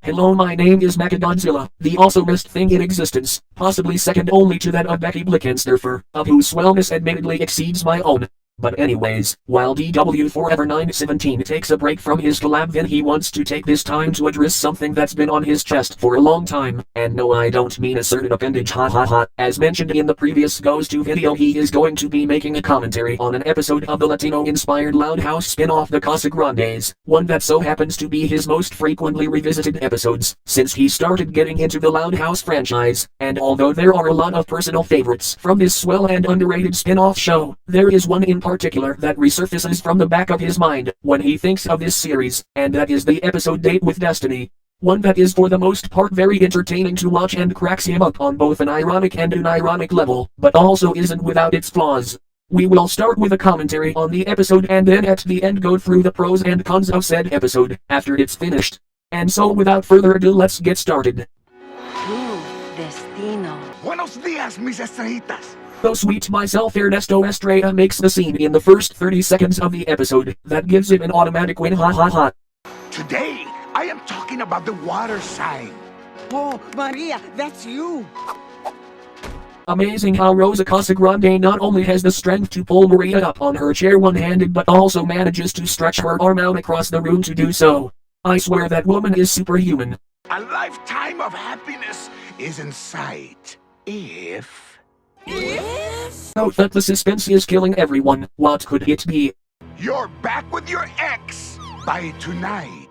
Hello, my name is Mechagodzilla, the awesomest thing in existence, possibly second only to that of Becky Blickensterfer, of whose swellness admittedly exceeds my own. But anyways, while DW Forever 917 takes a break from his collab, then he wants to take this time to address something that's been on his chest for a long time, and no, I don't mean a certain appendage, ha ha ha. As mentioned in the previous Goes To video, he is going to be making a commentary on an episode of the Latino-inspired Loud House spin-off The Casagrandes, one that so happens to be his most frequently revisited episodes, since he started getting into the Loud House franchise, and although there are a lot of personal favorites from this swell and underrated spin-off show, there is one in particular that resurfaces from the back of his mind when he thinks of this series, and that is the episode Date with Destiny. One that is for the most part very entertaining to watch and cracks him up on both an ironic and unironic level, but also isn't without its flaws. We will start with a commentary on the episode and then at the end go through the pros and cons of said episode after it's finished. And so without further ado, let's get started. Destino. Buenos días, mis estrellitas. So sweet myself, Ernesto Estrella makes the scene in the first 30 seconds of the episode that gives it an automatic win, ha ha ha. Today, I am talking about the water sign. Oh, Maria, that's you. Amazing how Rosa Casagrande not only has the strength to pull Maria up on her chair one-handed but also manages to stretch her arm out across the room to do so. I swear that woman is superhuman. A lifetime of happiness is in sight. If... Note that the suspense is killing everyone. What could it be? You're back with your ex by tonight.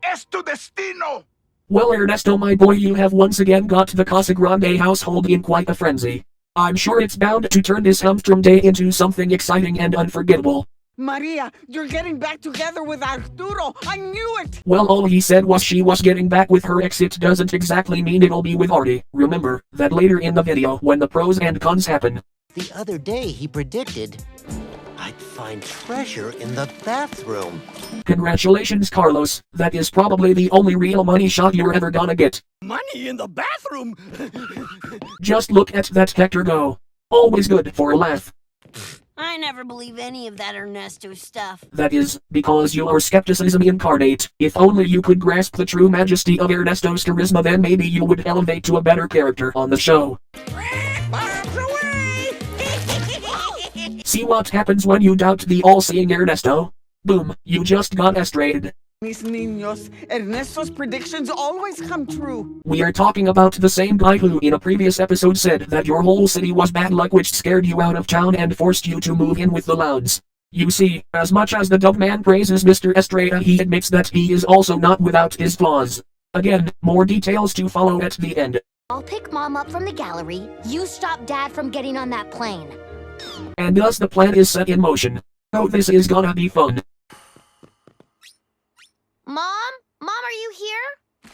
Esto destino. Well, Ernesto, my boy, you have once again got the Casagrande household in quite a frenzy. I'm sure it's bound to turn this humdrum day into something exciting and unforgettable. Maria, you're getting back together with Arturo. I knew it. Well, all he said was she was getting back with her ex. It doesn't exactly mean it'll be with Artie. Remember that later in the video when the pros and cons happen. The other day he predicted I'd find treasure in the bathroom. Congratulations, Carlos. That is probably the only real money shot you're ever gonna get. Money in the bathroom? Just look at that Hector go. Always good for a laugh. I never believe any of that Ernesto stuff. That is, because you are skepticism incarnate. If only you could grasp the true majesty of Ernesto's charisma, then maybe you would elevate to a better character on the show. Bombs away! See what happens when you doubt the all-seeing Ernesto? Boom, you just got estrated. Mis niños, Ernesto's predictions always come true. We are talking about the same guy who in a previous episode said that your whole city was bad luck, which scared you out of town and forced you to move in with the Louds. You see, as much as the dub man praises Mr. Estrella, he admits that he is also not without his flaws. Again, more details to follow at the end. I'll pick Mom up from the gallery. You stop Dad from getting on that plane. And thus the plan is set in motion. Oh, this is gonna be fun. Mom? Mom, are you here?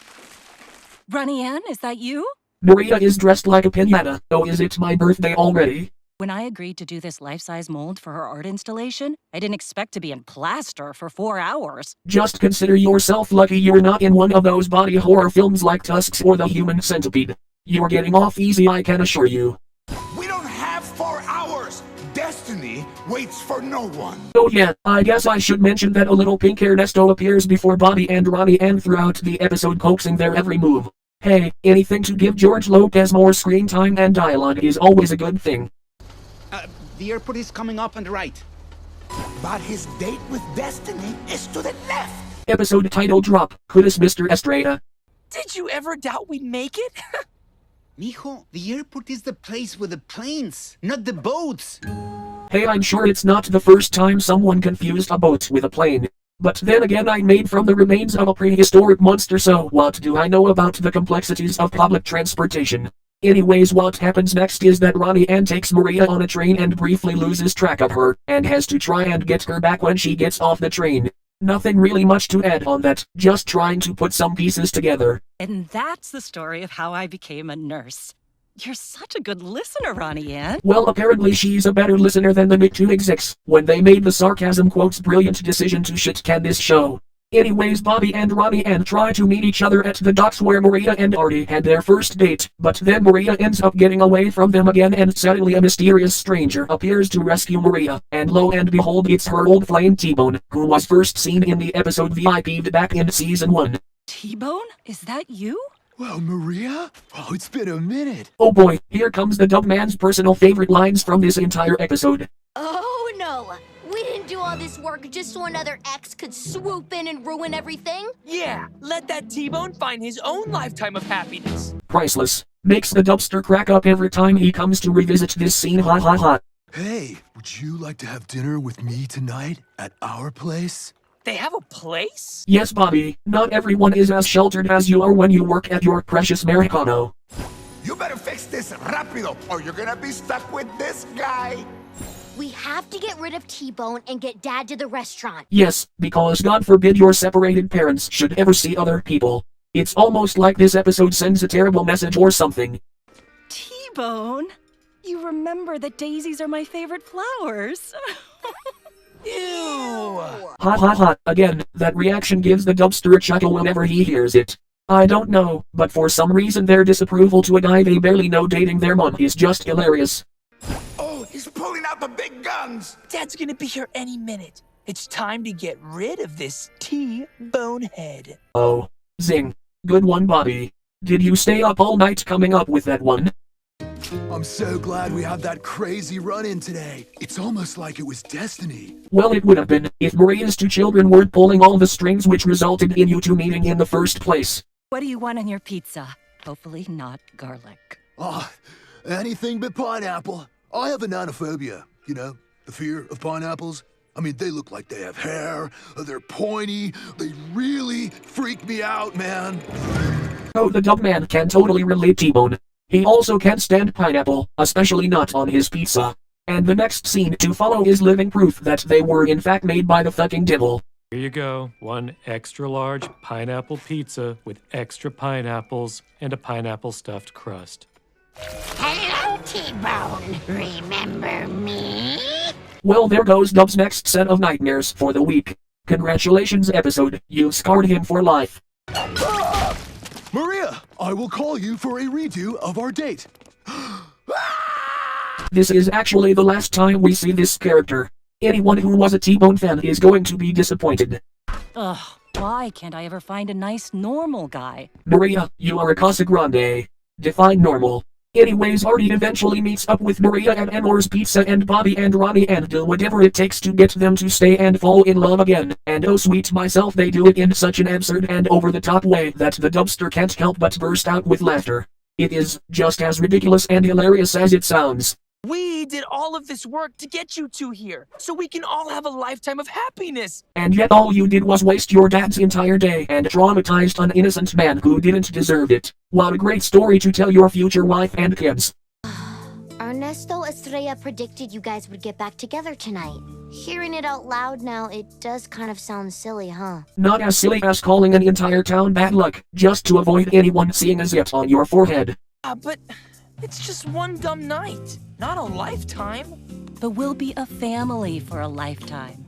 Ronnie Ann, is that you? Maria is dressed like a piñata. Oh, is it my birthday already? When I agreed to do this life-size mold for her art installation, I didn't expect to be in plaster for 4 hours. Just consider yourself lucky you're not in one of those body horror films like Tusks or The Human Centipede. You're getting off easy, I can assure you. We don't have 4 hours. Destiny waits for no one. Oh yeah, I guess I should mention that a little pink Ernesto appears before Bobby and Ronnie and throughout the episode, coaxing their every move. Hey, anything to give George Lopez more screen time and dialogue is always a good thing. The airport is coming up on the right. But his date with Destiny is to the left. Episode title drop. Kudos, Mr. Estrella. Did you ever doubt we'd make it? Mijo, the airport is the place with the planes, not the boats. Hey, I'm sure it's not the first time someone confused a boat with a plane. But then again, I'm made from the remains of a prehistoric monster, so what do I know about the complexities of public transportation? Anyways, what happens next is that Ronnie Ann takes Maria on a train and briefly loses track of her, and has to try and get her back when she gets off the train. Nothing really much to add on that, just trying to put some pieces together. And that's the story of how I became a nurse. You're such a good listener, Ronnie Ann. Well, apparently she's a better listener than the Nicktoon execs, when they made the sarcasm quotes brilliant decision to shit-can this show. Anyways, Bobby and Ronnie Ann try to meet each other at the docks where Maria and Artie had their first date, but then Maria ends up getting away from them again and suddenly a mysterious stranger appears to rescue Maria, and lo and behold it's her old flame T-Bone, who was first seen in the episode VIP'd back in Season 1. T-Bone? Is that you? Well, Maria? Oh, it's been a minute. Oh boy, here comes the Dub Man's personal favorite lines from this entire episode. Oh no! We didn't do all this work just so another ex could swoop in and ruin everything? Yeah, let that T-Bone find his own lifetime of happiness. Priceless. Makes the Dubster crack up every time he comes to revisit this scene, ha ha ha. Hey, would you like to have dinner with me tonight at our place? They have a place? Yes, Bobby, not everyone is as sheltered as you are when you work at your precious Americano. You better fix this rapido, or you're gonna be stuck with this guy. We have to get rid of T-Bone and get Dad to the restaurant. Yes, because God forbid your separated parents should ever see other people. It's almost like this episode sends a terrible message or something. T-Bone? You remember that daisies are my favorite flowers. Ew! Ha ha ha, again, that reaction gives the Dubster a chuckle whenever he hears it. I don't know, but for some reason their disapproval to a guy they barely know dating their mom is just hilarious. Oh, he's pulling out the big guns. Dad's gonna be here any minute. It's time to get rid of this T-Bone head. Oh, zing. Good one, Bobby. Did you stay up all night coming up with that one? I'm so glad we had that crazy run-in today. It's almost like it was destiny. Well, it would have been, if Maria's two children weren't pulling all the strings which resulted in you two meeting in the first place. What do you want on your pizza? Hopefully not garlic. Anything but pineapple. I have a nanophobia, you know, the fear of pineapples. I mean, they look like they have hair, they're pointy, they really freak me out, man. Oh, the Dub Man can totally relate T-Bone. He also can't stand pineapple, especially not on his pizza. And the next scene to follow is living proof that they were in fact made by the fucking devil. Here you go, one extra large pineapple pizza with extra pineapples and a pineapple stuffed crust. Hello, T-Bone. Remember me? Well, there goes Dub's next set of nightmares for the week. Congratulations, episode, you've scarred him for life. Maria, I will call you for a redo of our date. This is actually the last time we see this character. Anyone who was a T-Bone fan is going to be disappointed. Ugh, why can't I ever find a nice, normal guy? Maria, you are a Casagrande. Define normal. Anyways, Artie eventually meets up with Maria at Amor's Pizza and Bobby and Ronnie and do whatever it takes to get them to stay and fall in love again. And oh sweet myself, they do it in such an absurd and over-the-top way that the Dubster can't help but burst out with laughter. It is just as ridiculous and hilarious as it sounds. We did all of this work to get you two here, so we can all have a lifetime of happiness. And yet all you did was waste your dad's entire day and traumatized an innocent man who didn't deserve it. What a great story to tell your future wife and kids. Ernesto Estrella predicted you guys would get back together tonight. Hearing it out loud now, it does kind of sound silly, huh? Not as silly as calling an entire town bad luck, just to avoid anyone seeing a zit on your forehead. But it's just one dumb night, not a lifetime. But we'll be a family for a lifetime.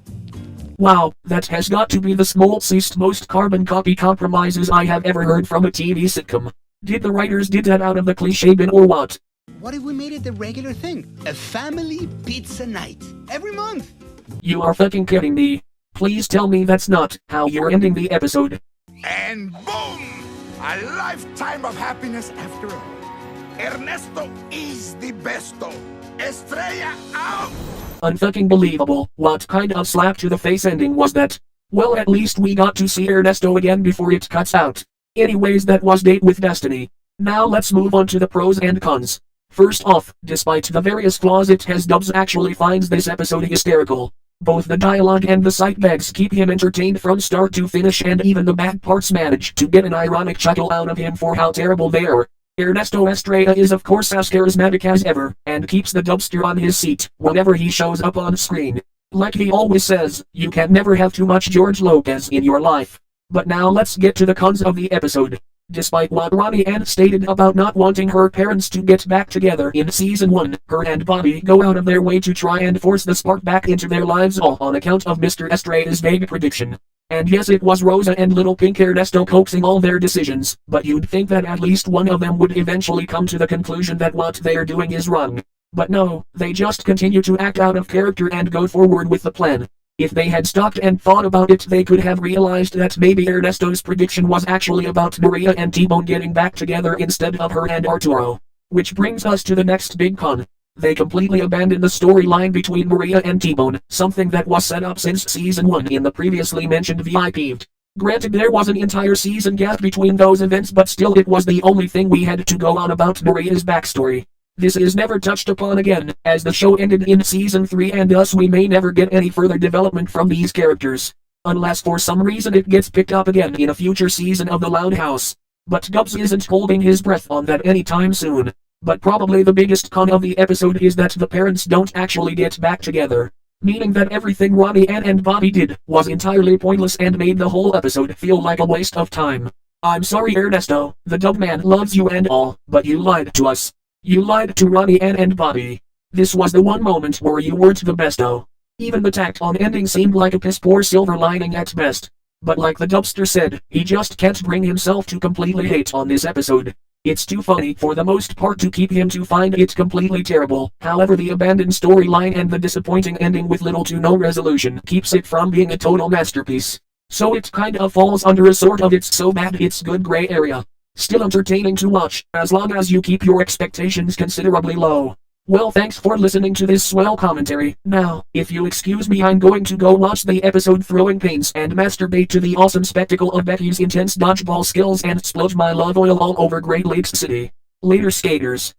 Wow, that has got to be the smallest, most carbon copy compromises I have ever heard from a TV sitcom. Did the writers did that out of the cliché bin or what? What if we made it the regular thing? A family pizza night. Every month. You are fucking kidding me. Please tell me that's not how you're ending the episode. And boom! A lifetime of happiness after all. Ernesto is the besto. Estrella out! Unfucking believable. What kind of slap to the face ending was that? Well, at least we got to see Ernesto again before it cuts out. Anyways, that was Date with Destiny. Now let's move on to the pros and cons. First off, despite the various flaws it has, Dubs actually finds this episode hysterical. Both the dialogue and the sight gags keep him entertained from start to finish, and even the bad parts manage to get an ironic chuckle out of him for how terrible they are. Ernesto Estrella is of course as charismatic as ever, and keeps the Dubster on his seat whenever he shows up on screen. Like he always says, you can never have too much George Lopez in your life. But now let's get to the cons of the episode. Despite what Ronnie Ann stated about not wanting her parents to get back together in season 1, her and Bobby go out of their way to try and force the spark back into their lives, all on account of Mr. Estrella's vague prediction. And yes, it was Rosa and little pink Ernesto coaxing all their decisions, but you'd think that at least one of them would eventually come to the conclusion that what they're doing is wrong. But no, they just continue to act out of character and go forward with the plan. If they had stopped and thought about it, they could have realized that maybe Ernesto's prediction was actually about Maria and T-Bone getting back together instead of her and Arturo. Which brings us to the next big con. They completely abandoned the storyline between Maria and T-Bone, something that was set up since season 1 in the previously mentioned VIP. Granted, there was an entire season gap between those events, but still it was the only thing we had to go on about Maria's backstory. This is never touched upon again, as the show ended in season 3 and thus we may never get any further development from these characters. Unless for some reason it gets picked up again in a future season of The Loud House. But Dubs isn't holding his breath on that anytime soon. But probably the biggest con of the episode is that the parents don't actually get back together. Meaning that everything Ronnie Ann and Bobby did was entirely pointless and made the whole episode feel like a waste of time. I'm sorry Ernesto, the dub man loves you and all, but you lied to us. You lied to Ronnie Ann and Bobby. This was the one moment where you weren't the besto. Even the tact on ending seemed like a piss poor silver lining at best. But like the dubster said, he just can't bring himself to completely hate on this episode. It's too funny for the most part to keep him to find it completely terrible. However, the abandoned storyline and the disappointing ending with little to no resolution keeps it from being a total masterpiece. So it kind of falls under a sort of it's so bad it's good gray area. Still entertaining to watch, as long as you keep your expectations considerably low. Well, thanks for listening to this swell commentary. Now, if you excuse me, I'm going to go watch the episode Throwing Pains and masturbate to the awesome spectacle of Becky's intense dodgeball skills and splurge my love oil all over Great Lakes City. Later skaters.